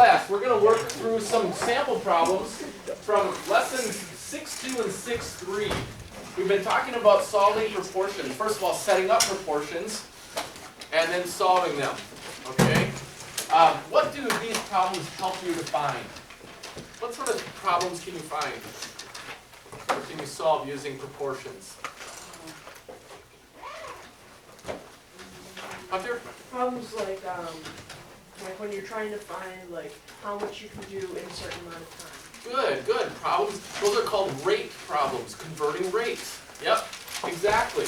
class, we're going to work through some sample problems from lessons 6.2 and 6.3. We've been talking about solving proportions. First of all, setting up proportions, and then solving them. Okay? What do these problems help you to find? What sort of problems can you find? Or can you solve using proportions? Hunter? Problems like when you're trying to find like how much you can do in a certain amount of time. Good, good. Problems, those are called rate problems, converting rates. Yep, exactly.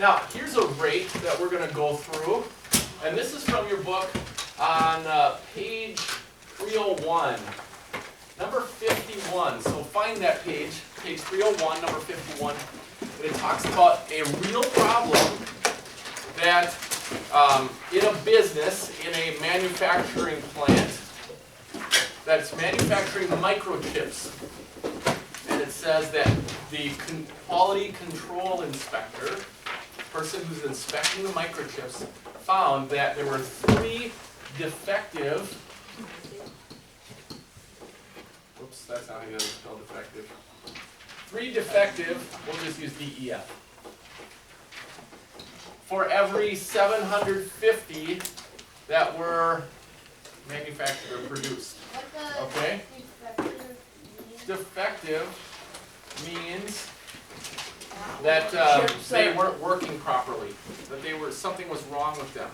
Now, here's a rate that we're going to go through, and this is from your book on page 301, number 51. So find that page 301, number 51. And it talks about a real problem that in a business, in a manufacturing plant, that's manufacturing microchips. And it says that the quality control inspector, person who's inspecting the microchips, found that there were 3 defective, whoops, that's not how you spell defective. 3 defective, we'll just use DEF. For every 750 that were manufactured or produced. Okay? Defective means that they weren't working properly, that something was wrong with them.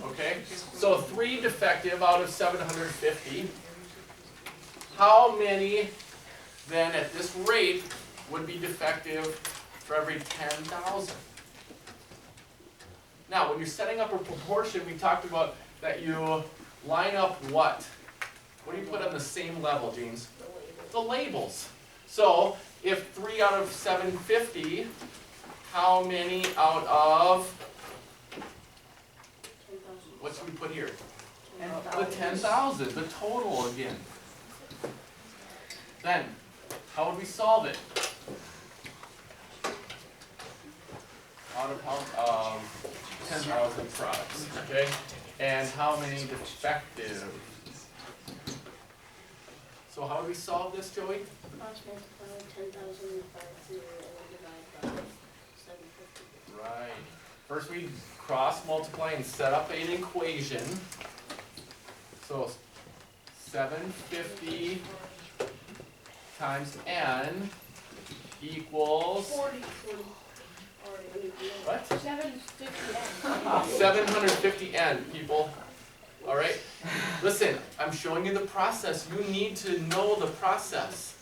Okay? So 3 defective out of 750. How many then at this rate would be defective for every 10,000? Now, when you're setting up a proportion, we talked about that you line up what? What do you put on the same level, James? The labels. So, if 3 out of 750, how many out of, what should we put here? The 10,000, the total again. Then, how would we solve it? Out of 10,000 products, okay? And how many defective? So how do we solve this, Joey? Cross multiply 10,000 by 0 and divide by 750. Right. First we cross multiply and set up an equation. So 750 times n equals 40. what? 750. 750 n, people. All right? Listen, I'm showing you the process. You need to know the process.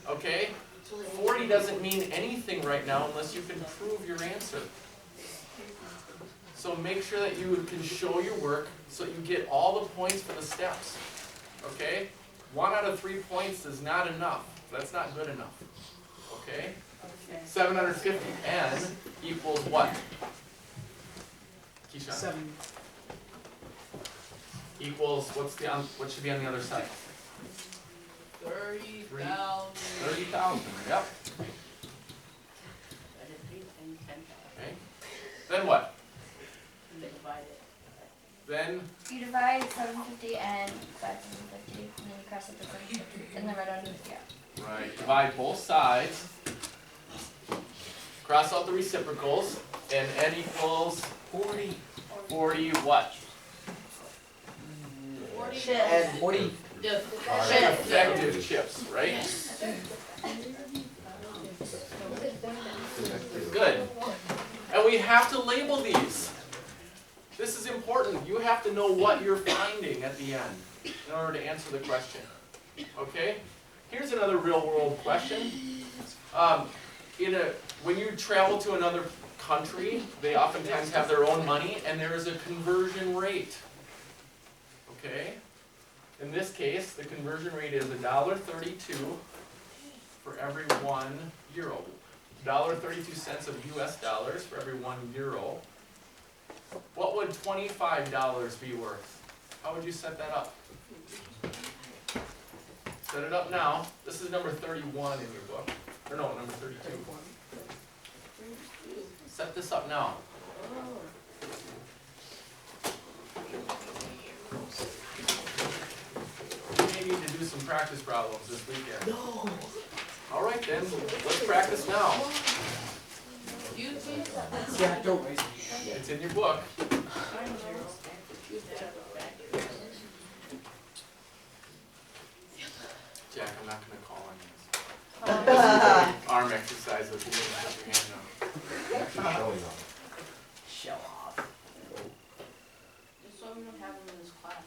Okay? 40 doesn't mean anything right now unless you can prove your answer. So make sure that you can show your work so you get all the points for the steps. Okay? 1 out of 3 points is not enough. That's not good enough. Okay? 750 n equals what? Keyshawn? 7. Equals, what should be on the other side? 30,000. 30,000, yep. Okay. Then what? Then, You divide 750 and by 750, and then you cross it to 750, and then right underneath, yeah. right, divide both sides. Cross out the reciprocals, and n equals 40. 40 what? And 40. Effective chips, right? Good. And we have to label these. This is important. You have to know what you're finding at the end in order to answer the question. Okay? Here's another real-world question. When you travel to another country, they oftentimes have their own money, and there is a conversion rate. Okay? In this case, the conversion rate is $1.32 for every 1 euro. $1.32 of US dollars for every 1 euro. What would $25 be worth? How would you set that up? Set it up now. This is number 31 in your book. Or no, number 32. Set this up now. do some practice problems this weekend. No. All right then, let's practice now. Yeah, don't. It's in your book. Jack, I'm not gonna call on you. This is an arm exercise with you. Put your hand up. Show off. Just so we don't have him in this class.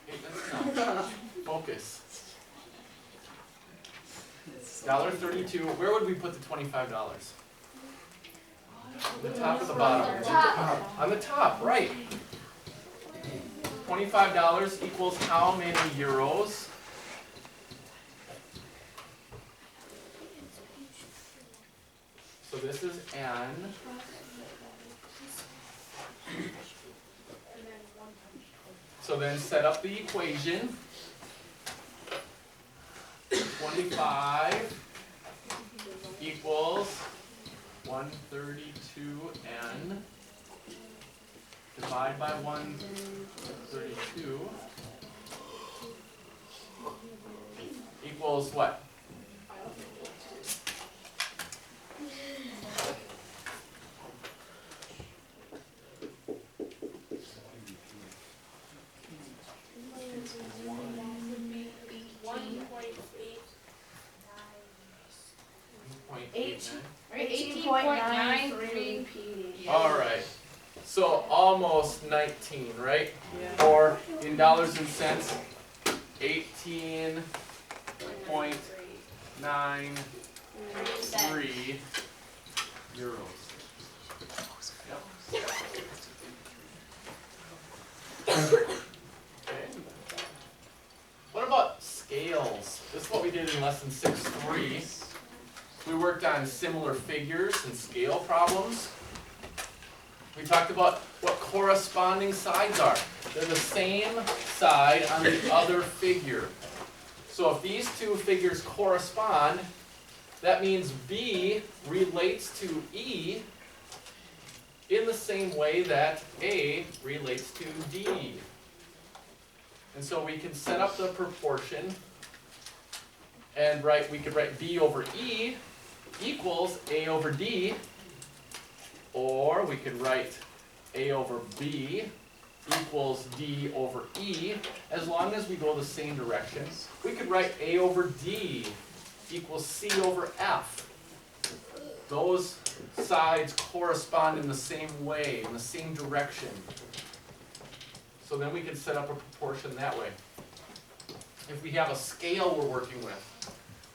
Hey, that's not. Focus. $1.32. Where would we put the $25? The top or the bottom? Top. On the top, right. $25 equals how many euros? So this is N. So then set up the equation. 25 equals 132N. Divide by 132 equals what? Right, 18.93 18.93. All right. So almost 19, right? Yeah. Or in dollars and cents, 18.93 euros. Yep. Okay. What about scales? This is what we did in lesson 6.3. We worked on similar figures and scale problems. We talked about what corresponding sides are. They're the same side on the other figure. So if these two figures correspond, that means B relates to E in the same way that A relates to D. And so we can set up the proportion and we could write B over E equals A over D, or we could write A over B equals D over E, as long as we go the same direction. We could write A over D equals C over F. Those sides correspond in the same way, in the same direction. So then we can set up a proportion that way. If we have a scale we're working with,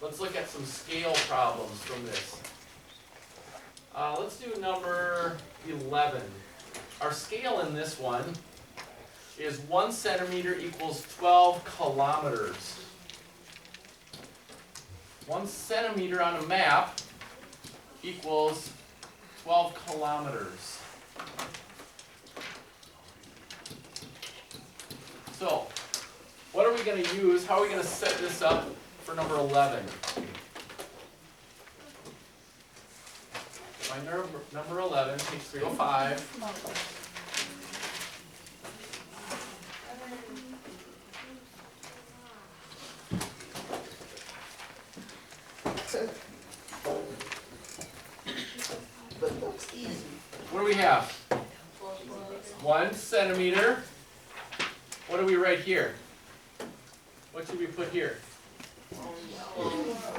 let's look at some scale problems from this. Let's do number 11. Our scale in this one is 1 centimeter equals 12 kilometers. 1 centimeter on a map equals 12 kilometers. So, what are we going to use? How are we going to set this up for number 11? Find number 11, page 305. What do we have? 1 centimeter. What do we write here? What should we put here?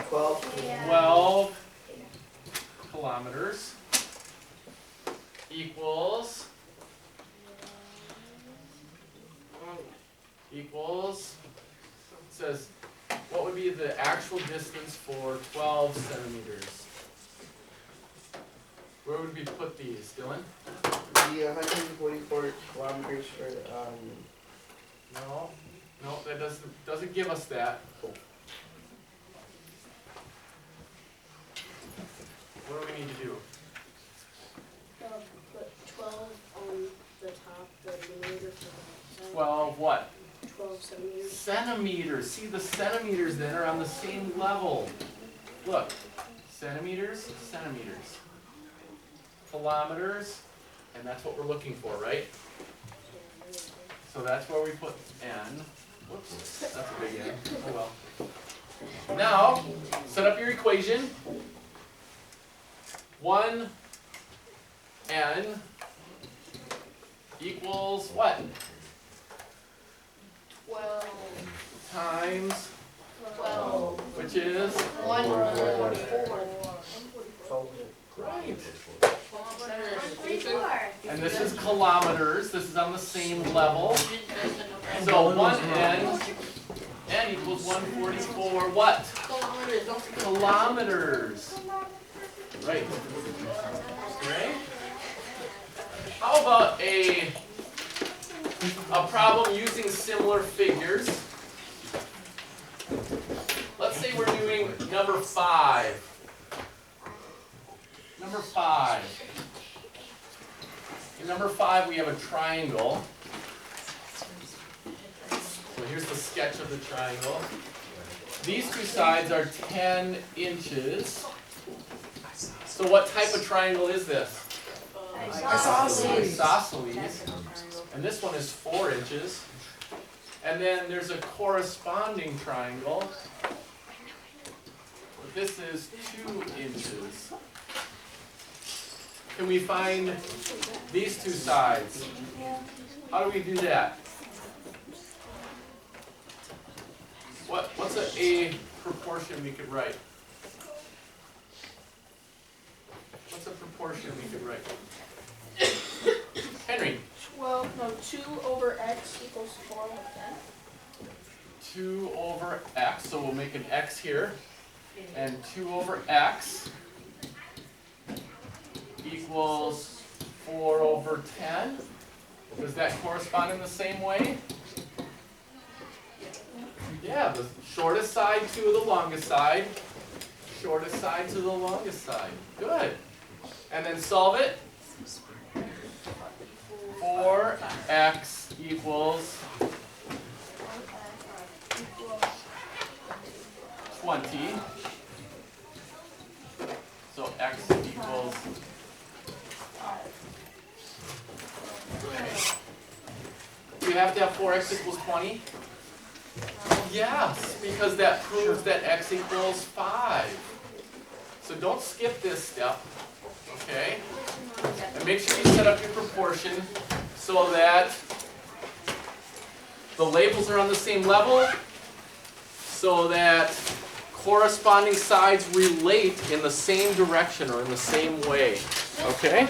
12 kilometers equals it says what would be the actual distance for 12 centimeters? Where would we put these, Dylan? The 144 kilometers for No, that doesn't give us that. What do we need to do? Put 12 on the top, the numerator for the side. 12 what? 12 centimeters. Centimeters. See, the centimeters then are on the same level. Look, centimeters, centimeters. Kilometers, and that's what we're looking for, right? So that's where we put N. Whoops, that's a big N. Oh well. Now, set up your equation. 1n equals what? 12. Times, 12. which is? 144. Right. 144. And this is kilometers. This is on the same level. So 1n equals 144 what? Kilometers. Right. Right? How about a problem using similar figures? Let's say we're doing number 5. Number 5. In number 5 we have a triangle. So here's the sketch of the triangle. These two sides are 10 inches. So what type of triangle is this? Isosceles. And this one is 4 inches. And then there's a corresponding triangle. This is 2 inches. Can we find these two sides? How do we do that? What's a proportion we could write? What's a proportion we could write? Henry. 2 over x equals 4 over 10. 2 over x, so we'll make an x here. And 2 over x equals 4 over 10. Does that correspond in the same way? Yeah, the shortest side to the longest side. Shortest side to the longest side. Good. And then solve it. 4x equals 20. So x equals. Okay. Do you have to have 4x equals 20? Yes, because that proves that x equals 5. So don't skip this step, okay? And make sure you set up your proportion so that the labels are on the same level, so that corresponding sides relate in the same direction or in the same way, okay?